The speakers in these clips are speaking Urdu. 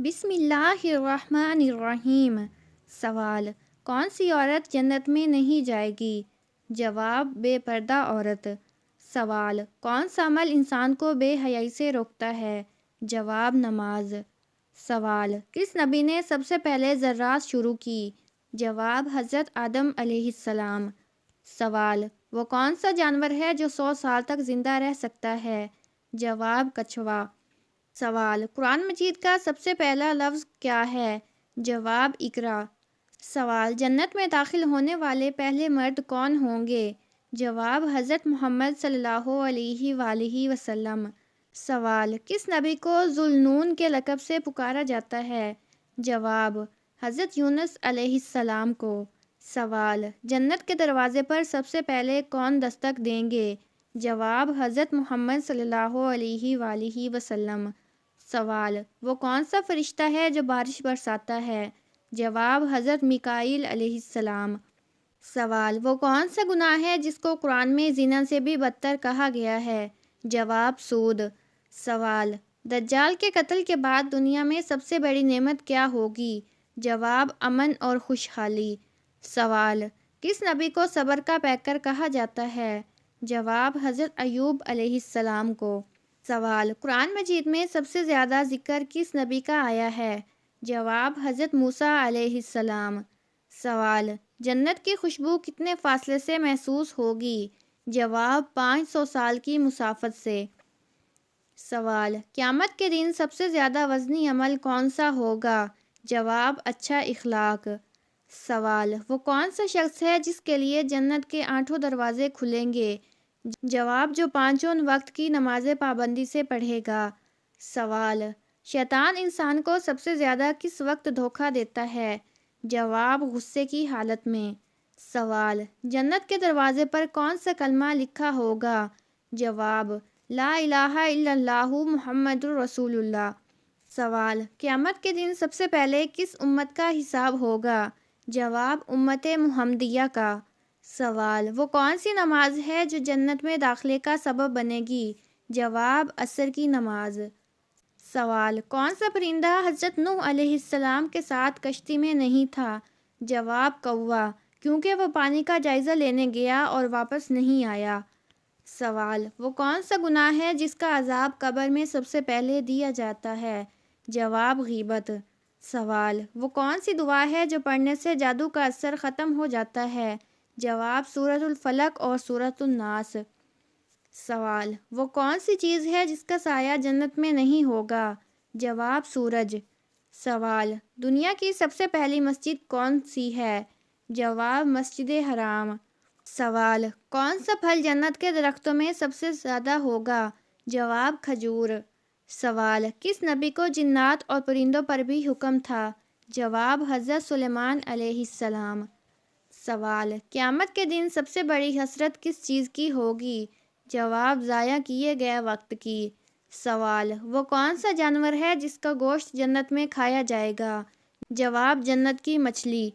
بسم اللہ الرحمن الرحیم۔ سوال: کون سی عورت جنت میں نہیں جائے گی؟ جواب: بے پردہ عورت۔ سوال: کون سا عمل انسان کو بے حیائی سے روکتا ہے؟ جواب: نماز۔ سوال: کس نبی نے سب سے پہلے ذرات شروع کی؟ جواب: حضرت آدم علیہ السلام۔ سوال: وہ کون سا جانور ہے جو 100 سال تک زندہ رہ سکتا ہے؟ جواب: کچھوا۔ سوال: قرآن مجید کا سب سے پہلا لفظ کیا ہے؟ جواب: اقرا۔ سوال: جنت میں داخل ہونے والے پہلے مرد کون ہوں گے؟ جواب: حضرت محمد صلی اللہ علیہ وآلہ وسلم۔ سوال: کس نبی کو ذو النون کے لقب سے پکارا جاتا ہے؟ جواب: حضرت یونس علیہ السلام کو۔ سوال: جنت کے دروازے پر سب سے پہلے کون دستک دیں گے؟ جواب: حضرت محمد صلی اللہ علیہ وآلہ وسلم۔ سوال: وہ کون سا فرشتہ ہے جو بارش برساتا ہے؟ جواب: حضرت میکائیل علیہ السلام۔ سوال: وہ کون سا گناہ ہے جس کو قرآن میں زنا سے بھی بدتر کہا گیا ہے؟ جواب: سود۔ سوال: دجال کے قتل کے بعد دنیا میں سب سے بڑی نعمت کیا ہوگی؟ جواب: امن اور خوشحالی۔ سوال: کس نبی کو صبر کا پیکر کہا جاتا ہے؟ جواب: حضرت ایوب علیہ السلام کو۔ سوال: قرآن مجید میں سب سے زیادہ ذکر کس نبی کا آیا ہے؟ جواب: حضرت موسیٰ علیہ السلام۔ سوال: جنت کی خوشبو کتنے فاصلے سے محسوس ہوگی؟ جواب: 500 سال کی مسافت سے۔ سوال: قیامت کے دن سب سے زیادہ وزنی عمل کون سا ہوگا؟ جواب: اچھا اخلاق۔ سوال: وہ کون سا شخص ہے جس کے لیے جنت کے 8 دروازے کھلیں گے؟ جواب: جو 5 وقت کی نماز پابندی سے پڑھے گا۔ سوال: شیطان انسان کو سب سے زیادہ کس وقت دھوکہ دیتا ہے؟ جواب: غصے کی حالت میں۔ سوال: جنت کے دروازے پر کون سا کلمہ لکھا ہوگا؟ جواب: لا الہ الا اللہ محمد رسول اللہ۔ سوال: قیامت کے دن سب سے پہلے کس امت کا حساب ہوگا؟ جواب: امت محمدیہ کا۔ سوال: وہ کون سی نماز ہے جو جنت میں داخلے کا سبب بنے گی؟ جواب: عصر کی نماز۔ سوال: کون سا پرندہ حضرت نوح علیہ السلام کے ساتھ کشتی میں نہیں تھا؟ جواب: کوا، کیونکہ وہ پانی کا جائزہ لینے گیا اور واپس نہیں آیا۔ سوال: وہ کون سا گناہ ہے جس کا عذاب قبر میں سب سے پہلے دیا جاتا ہے؟ جواب: غیبت۔ سوال: وہ کون سی دعا ہے جو پڑھنے سے جادو کا اثر ختم ہو جاتا ہے؟ جواب: سورۃ الفلق اور سورۃ الناس۔ سوال: وہ کون سی چیز ہے جس کا سایہ جنت میں نہیں ہوگا؟ جواب: سورج۔ سوال: دنیا کی سب سے پہلی مسجد کون سی ہے؟ جواب: مسجد حرام۔ سوال: کون سا پھل جنت کے درختوں میں سب سے زیادہ ہوگا؟ جواب: کھجور۔ سوال: کس نبی کو جنات اور پرندوں پر بھی حکم تھا؟ جواب: حضرت سلیمان علیہ السلام۔ سوال: قیامت کے دن سب سے بڑی حسرت کس چیز کی ہوگی؟ جواب: ضائع کیے گئے وقت کی۔ سوال: وہ کون سا جانور ہے جس کا گوشت جنت میں کھایا جائے گا؟ جواب: جنت کی مچھلی۔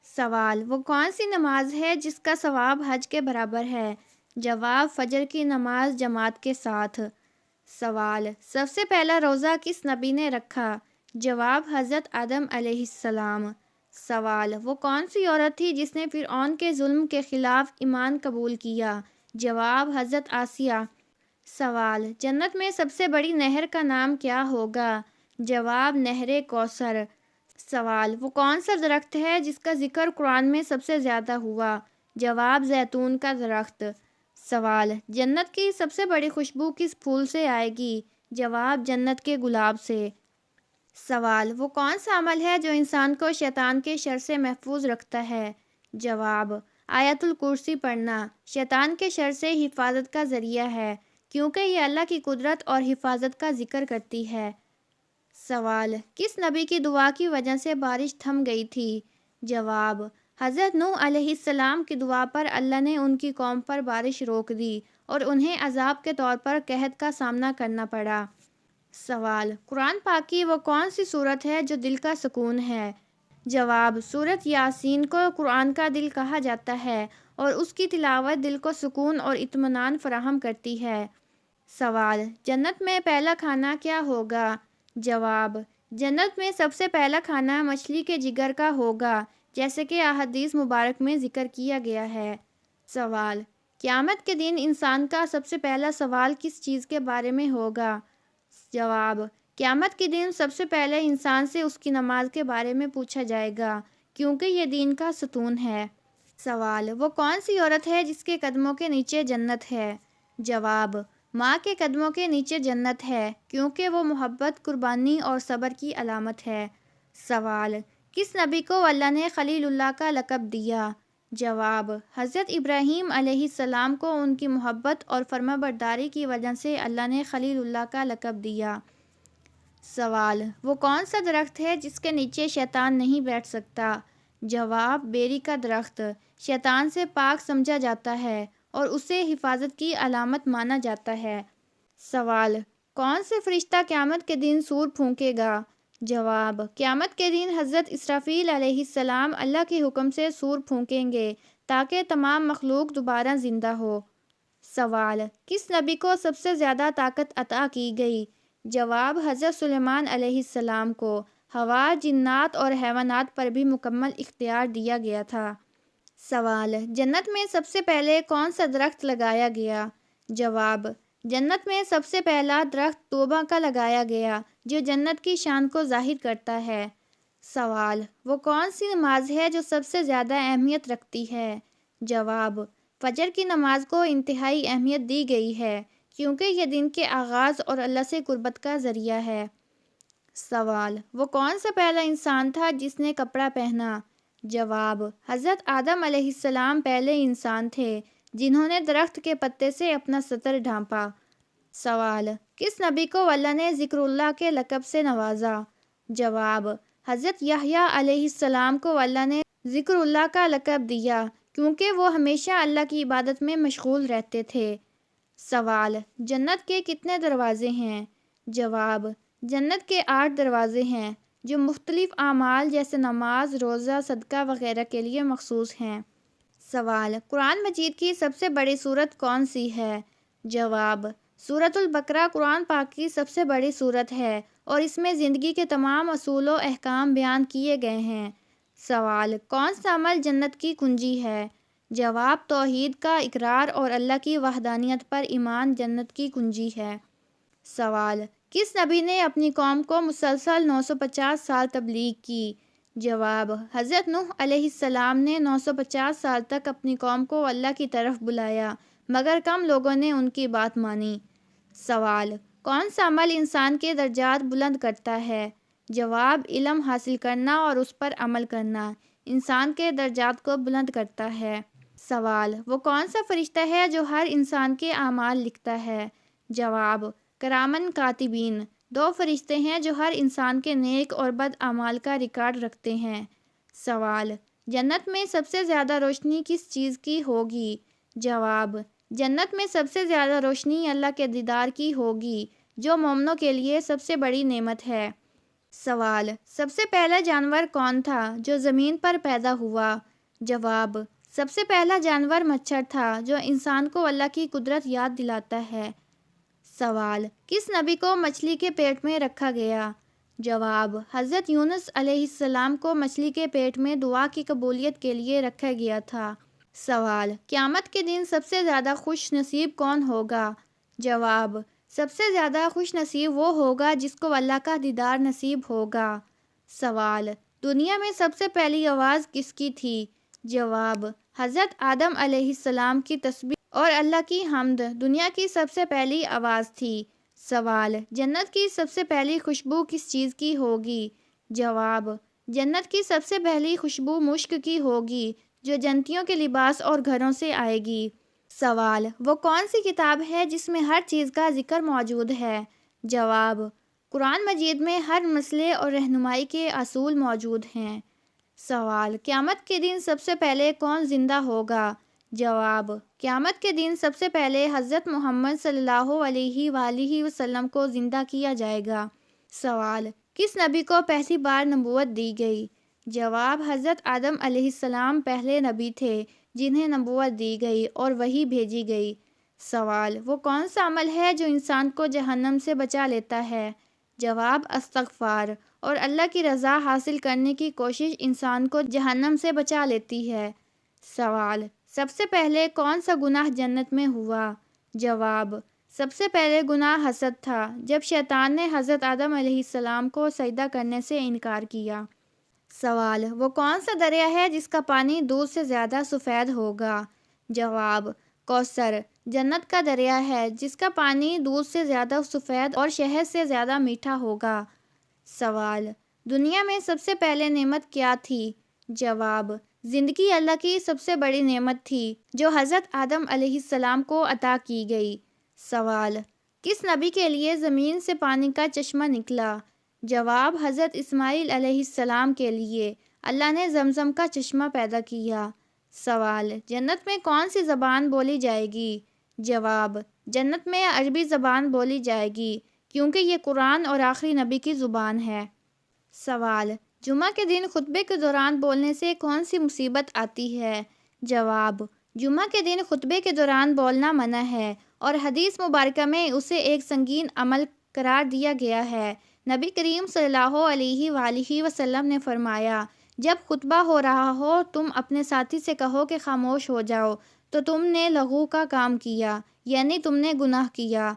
سوال: وہ کون سی نماز ہے جس کا ثواب حج کے برابر ہے؟ جواب: فجر کی نماز جماعت کے ساتھ۔ سوال: سب سے پہلا روزہ کس نبی نے رکھا؟ جواب: حضرت آدم علیہ السلام۔ سوال: وہ کون سی عورت تھی جس نے فرعون کے ظلم کے خلاف ایمان قبول کیا؟ جواب: حضرت آسیہ۔ سوال: جنت میں سب سے بڑی نہر کا نام کیا ہوگا؟ جواب: نہر کوثر۔ سوال: وہ کون سا درخت ہے جس کا ذکر قرآن میں سب سے زیادہ ہوا؟ جواب: زیتون کا درخت۔ سوال: جنت کی سب سے بڑی خوشبو کس پھول سے آئے گی؟ جواب: جنت کے گلاب سے۔ سوال: وہ کون سا عمل ہے جو انسان کو شیطان کے شر سے محفوظ رکھتا ہے؟ جواب: آیت الکرسی پڑھنا شیطان کے شر سے حفاظت کا ذریعہ ہے، کیونکہ یہ اللہ کی قدرت اور حفاظت کا ذکر کرتی ہے۔ سوال: کس نبی کی دعا کی وجہ سے بارش تھم گئی تھی؟ جواب: حضرت نوح علیہ السلام کی دعا پر اللہ نے ان کی قوم پر بارش روک دی اور انہیں عذاب کے طور پر قحط کا سامنا کرنا پڑا۔ سوال: قرآن پاک کی وہ کون سی سورت ہے جو دل کا سکون ہے؟ جواب: سورۃ یاسین کو قرآن کا دل کہا جاتا ہے اور اس کی تلاوت دل کو سکون اور اطمینان فراہم کرتی ہے۔ سوال: جنت میں پہلا کھانا کیا ہوگا؟ جواب: جنت میں سب سے پہلا کھانا مچھلی کے جگر کا ہوگا، جیسے کہ احادیث مبارک میں ذکر کیا گیا ہے۔ سوال: قیامت کے دن انسان کا سب سے پہلا سوال کس چیز کے بارے میں ہوگا؟ جواب: قیامت کے دن سب سے پہلے انسان سے اس کی نماز کے بارے میں پوچھا جائے گا، کیونکہ یہ دین کا ستون ہے۔ سوال: وہ کون سی عورت ہے جس کے قدموں کے نیچے جنت ہے؟ جواب: ماں کے قدموں کے نیچے جنت ہے، کیونکہ وہ محبت، قربانی اور صبر کی علامت ہے۔ سوال: کس نبی کو اللہ نے خلیل اللہ کا لقب دیا؟ جواب: حضرت ابراہیم علیہ السلام کو ان کی محبت اور فرمانبرداری کی وجہ سے اللہ نے خلیل اللہ کا لقب دیا۔ سوال: وہ کون سا درخت ہے جس کے نیچے شیطان نہیں بیٹھ سکتا؟ جواب: بیری کا درخت شیطان سے پاک سمجھا جاتا ہے اور اسے حفاظت کی علامت مانا جاتا ہے۔ سوال: کون سے فرشتہ قیامت کے دن سور پھونکے گا؟ جواب: قیامت کے دن حضرت اسرافیل علیہ السلام اللہ کے حکم سے سور پھونکیں گے تاکہ تمام مخلوق دوبارہ زندہ ہو۔ سوال: کس نبی کو سب سے زیادہ طاقت عطا کی گئی؟ جواب: حضرت سلیمان علیہ السلام کو ہوا، جنات اور حیوانات پر بھی مکمل اختیار دیا گیا تھا۔ سوال: جنت میں سب سے پہلے کون سا درخت لگایا گیا؟ جواب: جنت میں سب سے پہلا درخت توبہ کا لگایا گیا، جو جنت کی شان کو ظاہر کرتا ہے۔ سوال: وہ کون سی نماز ہے جو سب سے زیادہ اہمیت رکھتی ہے؟ جواب: فجر کی نماز کو انتہائی اہمیت دی گئی ہے، کیونکہ یہ دن کے آغاز اور اللہ سے قربت کا ذریعہ ہے۔ سوال: وہ کون سا پہلا انسان تھا جس نے کپڑا پہنا؟ جواب: حضرت آدم علیہ السلام پہلے انسان تھے جنہوں نے درخت کے پتے سے اپنا سطر ڈھانپا۔ سوال: کس نبی کو اللہ نے ذکر اللہ کے لقب سے نوازا؟ جواب: حضرت یحییٰ علیہ السلام کو اللہ نے ذکر اللہ کا لقب دیا، کیونکہ وہ ہمیشہ اللہ کی عبادت میں مشغول رہتے تھے۔ سوال: جنت کے کتنے دروازے ہیں؟ جواب: جنت کے 8 دروازے ہیں، جو مختلف اعمال جیسے نماز، روزہ، صدقہ وغیرہ کے لیے مخصوص ہیں۔ سوال: قرآن مجید کی سب سے بڑی سورت کون سی ہے؟ جواب: سورۃ البقرہ قرآن پاک کی سب سے بڑی سورت ہے اور اس میں زندگی کے تمام اصول و احکام بیان کیے گئے ہیں۔ سوال: کون سا عمل جنت کی کنجی ہے؟ جواب: توحید کا اقرار اور اللہ کی وحدانیت پر ایمان جنت کی کنجی ہے۔ سوال: کس نبی نے اپنی قوم کو مسلسل 950 سال تبلیغ کی؟ جواب: حضرت نوح علیہ السلام نے 950 سال تک اپنی قوم کو اللہ کی طرف بلایا، مگر کم لوگوں نے ان کی بات مانی۔ سوال: کون سا عمل انسان کے درجات بلند کرتا ہے؟ جواب: علم حاصل کرنا اور اس پر عمل کرنا انسان کے درجات کو بلند کرتا ہے۔ سوال: وہ کون سا فرشتہ ہے جو ہر انسان کے اعمال لکھتا ہے؟ جواب: کرامن کاتبین 2 فرشتے ہیں جو ہر انسان کے نیک اور بد اعمال کا ریکارڈ رکھتے ہیں۔ سوال: جنت میں سب سے زیادہ روشنی کس چیز کی ہوگی؟ جواب: جنت میں سب سے زیادہ روشنی اللہ کے دیدار کی ہوگی، جو مومنوں کے لیے سب سے بڑی نعمت ہے۔ سوال: سب سے پہلا جانور کون تھا جو زمین پر پیدا ہوا؟ جواب: سب سے پہلا جانور مچھر تھا، جو انسان کو اللہ کی قدرت یاد دلاتا ہے۔ سوال: کس نبی کو مچھلی کے پیٹ میں رکھا گیا؟ جواب: حضرت یونس علیہ السلام کو مچھلی کے پیٹ میں دعا کی قبولیت کے لیے رکھا گیا تھا۔ سوال: قیامت کے دن سب سے زیادہ خوش نصیب کون ہوگا؟ جواب: سب سے زیادہ خوش نصیب وہ ہوگا جس کو اللہ کا دیدار نصیب ہوگا۔ سوال: دنیا میں سب سے پہلی آواز کس کی تھی؟ جواب: حضرت آدم علیہ السلام کی تسبیح اور اللہ کی حمد دنیا کی سب سے پہلی آواز تھی۔ سوال: جنت کی سب سے پہلی خوشبو کس چیز کی ہوگی؟ جواب: جنت کی سب سے پہلی خوشبو مشک کی ہوگی، جو جنتیوں کے لباس اور گھروں سے آئے گی۔ سوال: وہ کون سی کتاب ہے جس میں ہر چیز کا ذکر موجود ہے؟ جواب: قرآن مجید میں ہر مسئلے اور رہنمائی کے اصول موجود ہیں۔ سوال: قیامت کے دن سب سے پہلے کون زندہ ہوگا؟ جواب: قیامت کے دن سب سے پہلے حضرت محمد صلی اللہ علیہ وآلہ وسلم کو زندہ کیا جائے گا۔ سوال: کس نبی کو پہلی بار نبوت دی گئی؟ جواب: حضرت آدم علیہ السلام پہلے نبی تھے جنہیں نبوت دی گئی اور وحی بھیجی گئی۔ سوال: وہ کون سا عمل ہے جو انسان کو جہنم سے بچا لیتا ہے؟ جواب: استغفار اور اللہ کی رضا حاصل کرنے کی کوشش انسان کو جہنم سے بچا لیتی ہے۔ سوال: سب سے پہلے کون سا گناہ جنت میں ہوا؟ جواب: سب سے پہلے گناہ حسد تھا، جب شیطان نے حضرت آدم علیہ السلام کو سجدہ کرنے سے انکار کیا۔ سوال: وہ کون سا دریا ہے جس کا پانی دودھ سے زیادہ سفید ہوگا؟ جواب: کوثر جنت کا دریا ہے جس کا پانی دودھ سے زیادہ سفید اور شہد سے زیادہ میٹھا ہوگا۔ سوال: دنیا میں سب سے پہلے نعمت کیا تھی؟ جواب: زندگی اللہ کی سب سے بڑی نعمت تھی جو حضرت آدم علیہ السلام کو عطا کی گئی۔ سوال: کس نبی کے لیے زمین سے پانی کا چشمہ نکلا؟ جواب: حضرت اسماعیل علیہ السلام کے لیے اللہ نے زمزم کا چشمہ پیدا کیا۔ سوال: جنت میں کون سی زبان بولی جائے گی؟ جواب: جنت میں عربی زبان بولی جائے گی کیونکہ یہ قرآن اور آخری نبی کی زبان ہے۔ سوال: جمعہ کے دن خطبے کے دوران بولنے سے کون سی مصیبت آتی ہے؟ جواب: جمعہ کے دن خطبے کے دوران بولنا منع ہے اور حدیث مبارکہ میں اسے ایک سنگین عمل قرار دیا گیا ہے۔ نبی کریم صلی اللہ علیہ وآلہ وسلم نے فرمایا، جب خطبہ ہو رہا ہو تم اپنے ساتھی سے کہو کہ خاموش ہو جاؤ، تو تم نے لغو کا کام کیا، یعنی تم نے گناہ کیا۔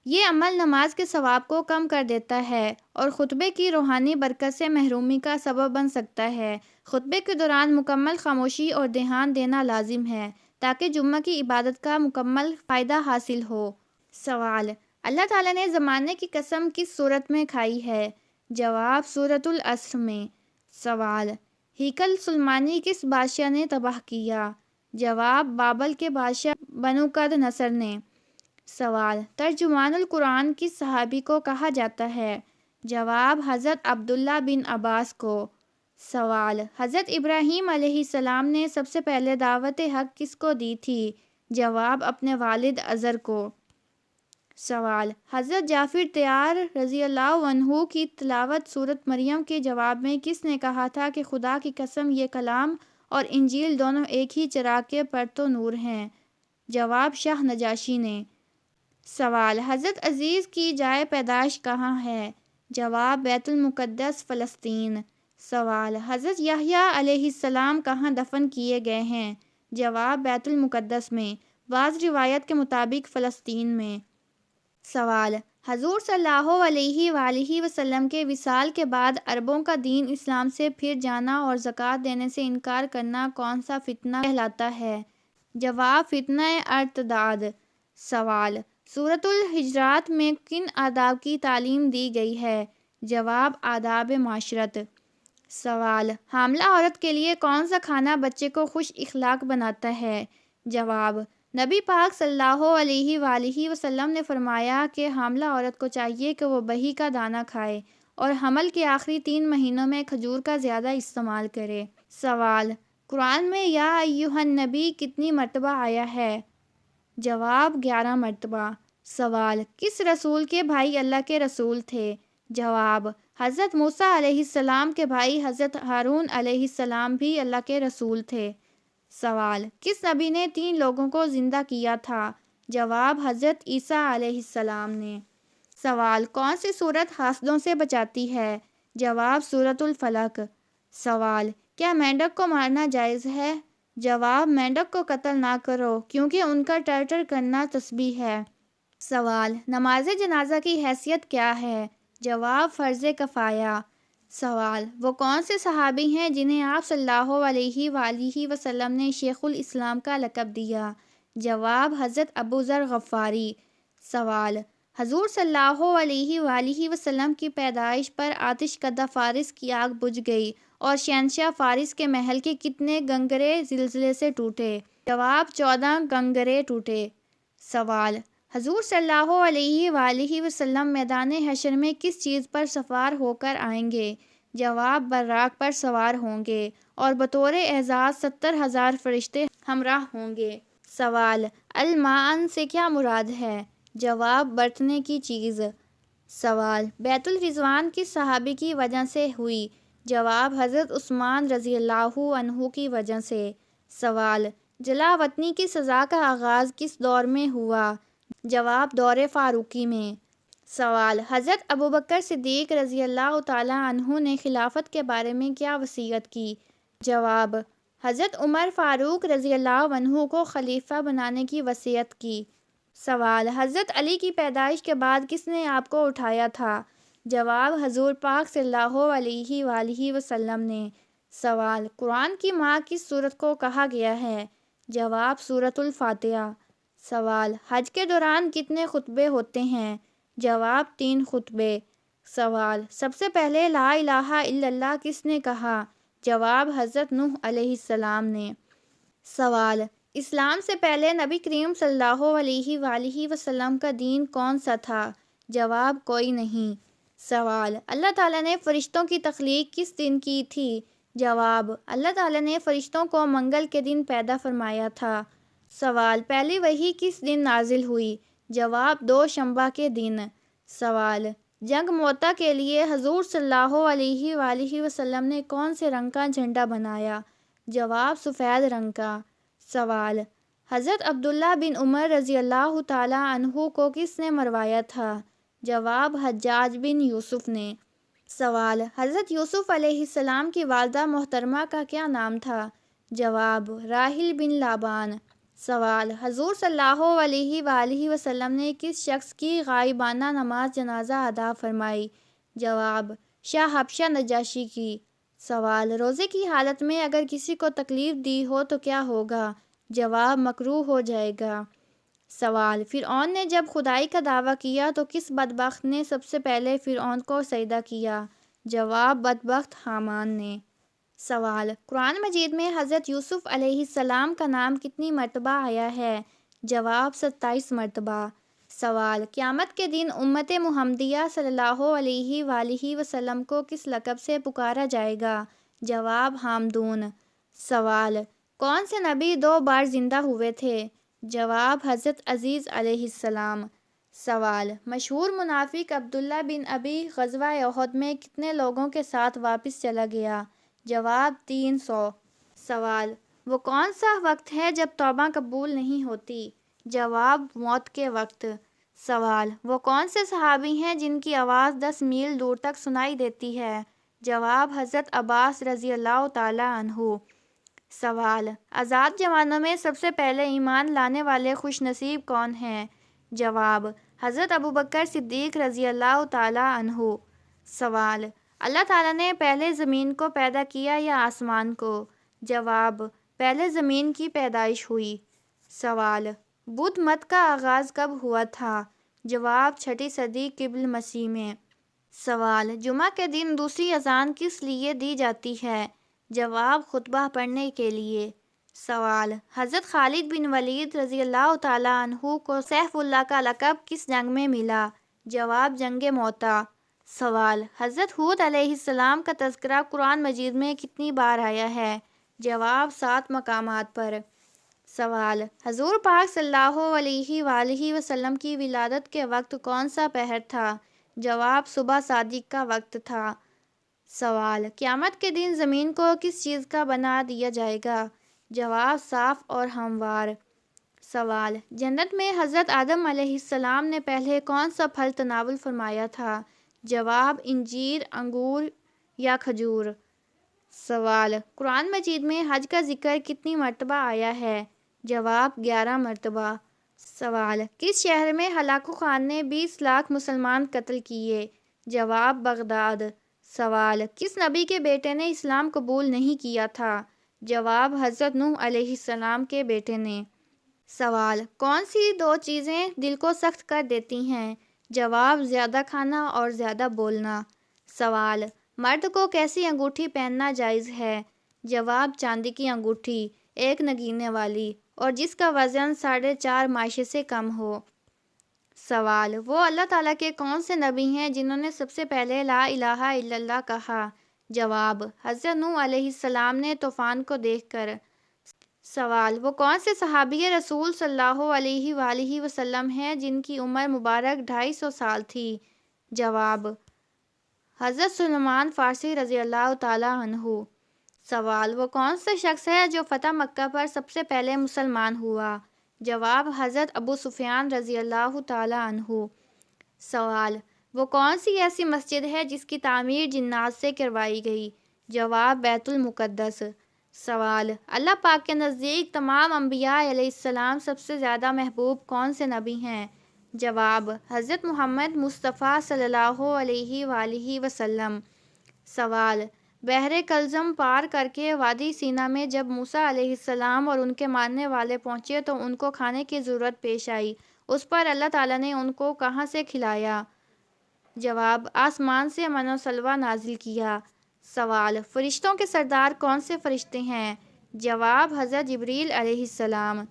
یہ عمل نماز کے ثواب کو کم کر دیتا ہے اور خطبے کی روحانی برکت سے محرومی کا سبب بن سکتا ہے۔ خطبے کے دوران مکمل خاموشی اور دھیان دینا لازم ہے تاکہ جمعہ کی عبادت کا مکمل فائدہ حاصل ہو۔ سوال: اللہ تعالیٰ نے زمانے کی قسم کس صورت میں کھائی ہے؟ جواب: سورۃ العصر میں۔ سوال: ہیکل سلیمانی کس بادشاہ نے تباہ کیا؟ جواب: بابل کے بادشاہ بنوقد نصر نے۔ سوال: ترجمان القرآن کس صحابی کو کہا جاتا ہے؟ جواب: حضرت عبداللہ بن عباس کو۔ سوال: حضرت ابراہیم علیہ السلام نے سب سے پہلے دعوت حق کس کو دی تھی؟ جواب: اپنے والد ازر کو۔ سوال: حضرت جعفر طیار رضی اللہ عنہ کی تلاوت سورۃ مریم کے جواب میں کس نے کہا تھا کہ خدا کی قسم یہ کلام اور انجیل دونوں ایک ہی چراغ کے پرتو نور ہیں؟ جواب: شاہ نجاشی نے۔ سوال: حضرت عزیز کی جائے پیدائش کہاں ہے؟ جواب: بیت المقدس، فلسطین۔ سوال: حضرت یحییٰ علیہ السلام کہاں دفن کیے گئے ہیں؟ جواب: بیت المقدس میں، بعض روایت کے مطابق فلسطین میں۔ سوال: حضور صلی اللہ علیہ وآلہ وسلم کے وصال کے بعد عربوں کا دین اسلام سے پھر جانا اور زکوٰۃ دینے سے انکار کرنا کون سا فتنہ کہلاتا ہے؟ جواب: فتنہ ارتداد۔ سوال: سورۃ الحجرات میں کن آداب کی تعلیم دی گئی ہے؟ جواب: آداب معاشرت۔ سوال: حاملہ عورت کے لیے کون سا کھانا بچے کو خوش اخلاق بناتا ہے؟ جواب: نبی پاک صلی اللہ علیہ وآلہ وسلم نے فرمایا کہ حاملہ عورت کو چاہیے کہ وہ بہی کا دانہ کھائے اور حمل کے آخری 3 مہینوں میں کھجور کا زیادہ استعمال کرے۔ سوال: قرآن میں یا ایھا النبی کتنی مرتبہ آیا ہے؟ جواب: 11 مرتبہ۔ سوال: کس رسول کے بھائی اللہ کے رسول تھے؟ جواب: حضرت موسیٰ علیہ السلام کے بھائی حضرت ہارون علیہ السلام بھی اللہ کے رسول تھے۔ سوال: کس نبی نے 3 لوگوں کو زندہ کیا تھا؟ جواب: حضرت عیسیٰ علیہ السلام نے۔ سوال: کون سی سورت حاسدوں سے بچاتی ہے؟ جواب: سورۃ الفلق۔ سوال: کیا مینڈک کو مارنا جائز ہے؟ جواب: مینڈک کو قتل نہ کرو کیونکہ ان کا ٹرٹر کرنا تسبیح ہے۔ سوال: نماز جنازہ کی حیثیت کیا ہے؟ جواب: فرض کفایہ۔ سوال: وہ کون سے صحابی ہیں جنہیں آپ صلی اللہ علیہ وآلہ وسلم نے شیخ الاسلام کا لقب دیا؟ جواب: حضرت ابو ذر غفاری۔ سوال: حضور صلی اللہ علیہ وآلہ وسلم کی پیدائش پر آتش کدہ فارس کی آگ بجھ گئی اور شہنشاہ فارس کے محل کے کتنے گنگرے زلزلے سے ٹوٹے؟ جواب: 14 گنگرے ٹوٹے۔ سوال: حضور صلی اللہ علیہ وآلہ وسلم میدان حشر میں کس چیز پر سوار ہو کر آئیں گے؟ جواب: براق پر سوار ہوں گے اور بطور اعزاز 70,000 فرشتے ہمراہ ہوں گے۔ سوال: المعن سے کیا مراد ہے؟ جواب: برتنے کی چیز۔ سوال: بیعت الرضوان کس صحابی کی وجہ سے ہوئی؟ جواب: حضرت عثمان رضی اللہ عنہ کی وجہ سے۔ سوال: جلا وطنی کی سزا کا آغاز کس دور میں ہوا؟ جواب: دور فاروقی میں۔ سوال: حضرت ابوبکر صدیق رضی اللہ تعالیٰ عنہ نے خلافت کے بارے میں کیا وصیت کی؟ جواب: حضرت عمر فاروق رضی اللہ عنہ کو خلیفہ بنانے کی وصیت کی۔ سوال: حضرت علی کی پیدائش کے بعد کس نے آپ کو اٹھایا تھا؟ جواب: حضور پاک صلی اللہ علیہ وآلہ وسلم نے۔ سوال: قرآن کی ماں کس سورت کو کہا گیا ہے؟ جواب: سورۃ الفاتحہ۔ سوال: حج کے دوران کتنے خطبے ہوتے ہیں؟ جواب: 3 خطبے۔ سوال: سب سے پہلے لا الہ الا اللہ کس نے کہا؟ جواب: حضرت نوح علیہ السلام نے۔ سوال: اسلام سے پہلے نبی کریم صلی اللہ علیہ وآلہ وسلم کا دین کون سا تھا؟ جواب: کوئی نہیں۔ سوال: اللہ تعالیٰ نے فرشتوں کی تخلیق کس دن کی تھی؟ جواب: اللہ تعالیٰ نے فرشتوں کو منگل کے دن پیدا فرمایا تھا۔ سوال: پہلی وحی کس دن نازل ہوئی؟ جواب: دوشنبہ کے دن۔ سوال: جنگ موتا کے لیے حضور صلی اللہ علیہ وآلہ وسلم نے کون سے رنگ کا جھنڈا بنایا؟ جواب: سفید رنگ کا۔ سوال: حضرت عبداللہ بن عمر رضی اللہ تعالیٰ عنہ کو کس نے مروایا تھا؟ جواب: حجاج بن یوسف نے۔ سوال: حضرت یوسف علیہ السلام کی والدہ محترمہ کا کیا نام تھا؟ جواب: راحیل بن لابان۔ سوال: حضور صلی اللہ علیہ وآلہ وسلم نے کس شخص کی غائبانہ نماز جنازہ ادا فرمائی؟ جواب: شاہ حبشہ نجاشی کی۔ سوال: روزے کی حالت میں اگر کسی کو تکلیف دی ہو تو کیا ہوگا؟ جواب: مکروہ ہو جائے گا۔ سوال: فرعون نے جب خدائی کا دعویٰ کیا تو کس بدبخت نے سب سے پہلے فرعون کو سجدہ کیا؟ جواب: بدبخت حامان نے۔ سوال: قرآن مجید میں حضرت یوسف علیہ السلام کا نام کتنی مرتبہ آیا ہے؟ جواب: 27 مرتبہ۔ سوال: قیامت کے دن امت محمدیہ صلی اللہ علیہ وآلہ وسلم کو کس لقب سے پکارا جائے گا؟ جواب: حامدون۔ سوال: کون سے نبی 2 بار زندہ ہوئے تھے؟ جواب: حضرت عزیز علیہ السلام۔ سوال: مشہور منافق عبداللہ بن ابی غزوہ احد میں کتنے لوگوں کے ساتھ واپس چلا گیا؟ جواب: 300۔ سوال: وہ کون سا وقت ہے جب توبہ قبول نہیں ہوتی؟ جواب: موت کے وقت۔ سوال: وہ کون سے صحابی ہیں جن کی آواز 10 میل دور تک سنائی دیتی ہے؟ جواب: حضرت عباس رضی اللہ تعالیٰ عنہ۔ سوال: آزاد جوانوں میں سب سے پہلے ایمان لانے والے خوش نصیب کون ہیں؟ جواب: حضرت ابوبکر صدیق رضی اللہ تعالیٰ عنہ۔ سوال: اللہ تعالیٰ نے پہلے زمین کو پیدا کیا یا آسمان کو؟ جواب: پہلے زمین کی پیدائش ہوئی۔ سوال: بدھ مت کا آغاز کب ہوا تھا؟ جواب: 6 صدی قبل مسیح میں۔ سوال: جمعہ کے دن دوسری اذان کس لیے دی جاتی ہے؟ جواب: خطبہ پڑھنے کے لیے۔ سوال: حضرت خالد بن ولید رضی اللہ تعالیٰ عنہ کو سیف اللہ کا لقب کس جنگ میں ملا؟ جواب: جنگ موتا۔ سوال: حضرت ہود علیہ السلام کا تذکرہ قرآن مجید میں کتنی بار آیا ہے؟ جواب: 7 مقامات پر۔ سوال: حضور پاک صلی اللہ علیہ وآلہ وسلم کی ولادت کے وقت کون سا پہر تھا؟ جواب: صبح صادق کا وقت تھا۔ سوال: قیامت کے دن زمین کو کس چیز کا بنا دیا جائے گا؟ جواب: صاف اور ہموار۔ سوال: جنت میں حضرت آدم علیہ السلام نے پہلے کون سا پھل تناول فرمایا تھا؟ جواب: انجیر، انگور یا کھجور۔ سوال: قرآن مجید میں حج کا ذکر کتنی مرتبہ آیا ہے؟ جواب: 11 مرتبہ۔ سوال: کس شہر میں ہلاکو خان نے 20 لاکھ مسلمان قتل کیے؟ جواب: بغداد۔ سوال: کس نبی کے بیٹے نے اسلام قبول نہیں کیا تھا؟ جواب: حضرت نوح علیہ السلام کے بیٹے نے۔ سوال: کون سی 2 چیزیں دل کو سخت کر دیتی ہیں؟ جواب: زیادہ کھانا اور زیادہ بولنا۔ سوال: مرد کو کیسی انگوٹھی پہننا جائز ہے؟ جواب: چاندی کی انگوٹھی، ایک نگینے والی، اور جس کا وزن 4.5 ماشے سے کم ہو۔ سوال: وہ اللہ تعالیٰ کے کون سے نبی ہیں جنہوں نے سب سے پہلے لا الہ الا اللہ کہا؟ جواب: حضرت نوح علیہ السلام نے طوفان کو دیکھ کر۔ سوال: وہ کون سے صحابی رسول صلی اللہ علیہ وآلہ وسلم ہیں جن کی عمر مبارک 250 سال تھی؟ جواب: حضرت سلمان فارسی رضی اللہ تعالیٰ عنہ۔ سوال: وہ کون سا شخص ہے جو فتح مکہ پر سب سے پہلے مسلمان ہوا؟ جواب: حضرت ابو سفیان رضی اللہ تعالیٰ عنہ۔ سوال: وہ کون سی ایسی مسجد ہے جس کی تعمیر جنات سے کروائی گئی؟ جواب بیت المقدس۔ سوال، اللہ پاک کے نزدیک تمام انبیاء علیہ السلام سب سے زیادہ محبوب کون سے نبی ہیں؟ جواب، حضرت محمد مصطفیٰ صلی اللہ علیہ وآلہ وسلم۔ سوال، بحر کلزم پار کر کے وادی سینا میں جب موسیٰ علیہ السلام اور ان کے ماننے والے پہنچے تو ان کو کھانے کی ضرورت پیش آئی، اس پر اللہ تعالیٰ نے ان کو کہاں سے کھلایا؟ جواب، آسمان سے من و سلویٰ نازل کیا۔ سوال، فرشتوں کے سردار کون سے فرشتے ہیں؟ جواب، حضرت جبریل علیہ السلام۔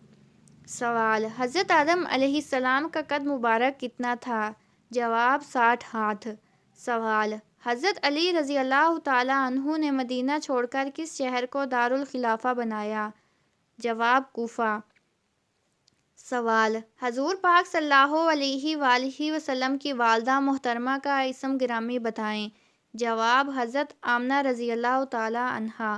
سوال، حضرت آدم علیہ السلام کا قد مبارک کتنا تھا؟ جواب، 60 ہاتھ۔ سوال، حضرت علی رضی اللہ تعالیٰ عنہ نے مدینہ چھوڑ کر کس شہر کو دارالخلافہ بنایا؟ جواب، کوفہ۔ سوال، حضور پاک صلی اللہ علیہ وآلہ وسلم کی والدہ محترمہ کا اسم گرامی بتائیں۔ جواب، حضرت آمنہ رضی اللہ تعالیٰ عنہا۔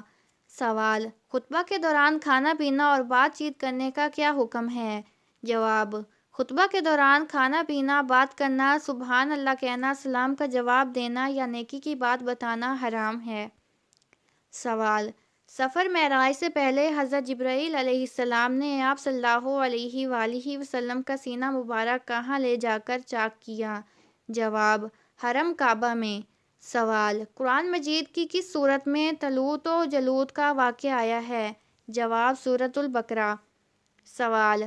سوال، خطبہ کے دوران کھانا پینا اور بات چیت کرنے کا کیا حکم ہے؟ جواب، خطبہ کے دوران کھانا پینا، بات کرنا، سبحان اللہ کہنا، سلام کا جواب دینا یا نیکی کی بات بتانا حرام ہے۔ سوال، سفر معراج سے پہلے حضرت جبرائیل علیہ السلام نے آپ صلی اللہ علیہ وآلہ وسلم کا سینہ مبارک کہاں لے جا کر چاک کیا؟ جواب، حرم کعبہ میں۔ سوال، قرآن مجید کی کس سورت میں طالوت و جالوت کا واقعہ آیا ہے؟ جواب، سورۃ البقرہ۔ سوال،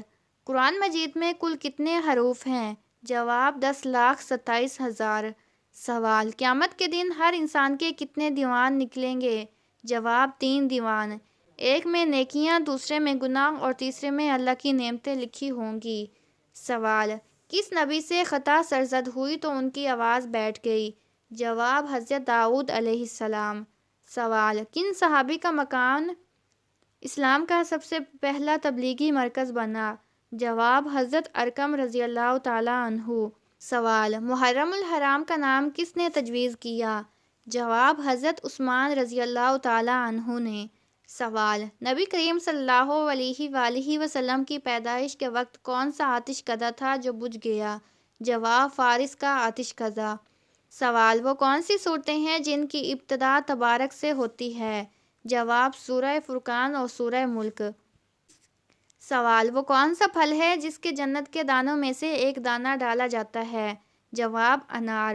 قرآن مجید میں کل کتنے حروف ہیں؟ جواب، 10,27,000۔ سوال، قیامت کے دن ہر انسان کے کتنے دیوان نکلیں گے؟ جواب، 3 دیوان، ایک میں نیکیاں، دوسرے میں گناہ اور تیسرے میں اللہ کی نعمتیں لکھی ہوں گی۔ سوال، کس نبی سے خطا سرزد ہوئی تو ان کی آواز بیٹھ گئی؟ جواب، حضرت داؤد علیہ السلام۔ سوال، کن صحابی کا مکان اسلام کا سب سے پہلا تبلیغی مرکز بنا؟ جواب، حضرت ارقم رضی اللہ تعالیٰ عنہ۔ سوال، محرم الحرام کا نام کس نے تجویز کیا؟ جواب، حضرت عثمان رضی اللہ تعالیٰ عنہ نے۔ سوال، نبی کریم صلی اللہ علیہ وآلہ وسلم کی پیدائش کے وقت کون سا آتش کدہ تھا جو بجھ گیا؟ جواب، فارس کا آتش کدہ۔ سوال، وہ کون سی صورتیں ہیں جن کی ابتدا تبارک سے ہوتی ہے؟ جواب، سورہ فرقان اور سورہ ملک۔ سوال، وہ کون سا پھل ہے جس کے جنت کے دانوں میں سے ایک دانہ ڈالا جاتا ہے؟ جواب، انار۔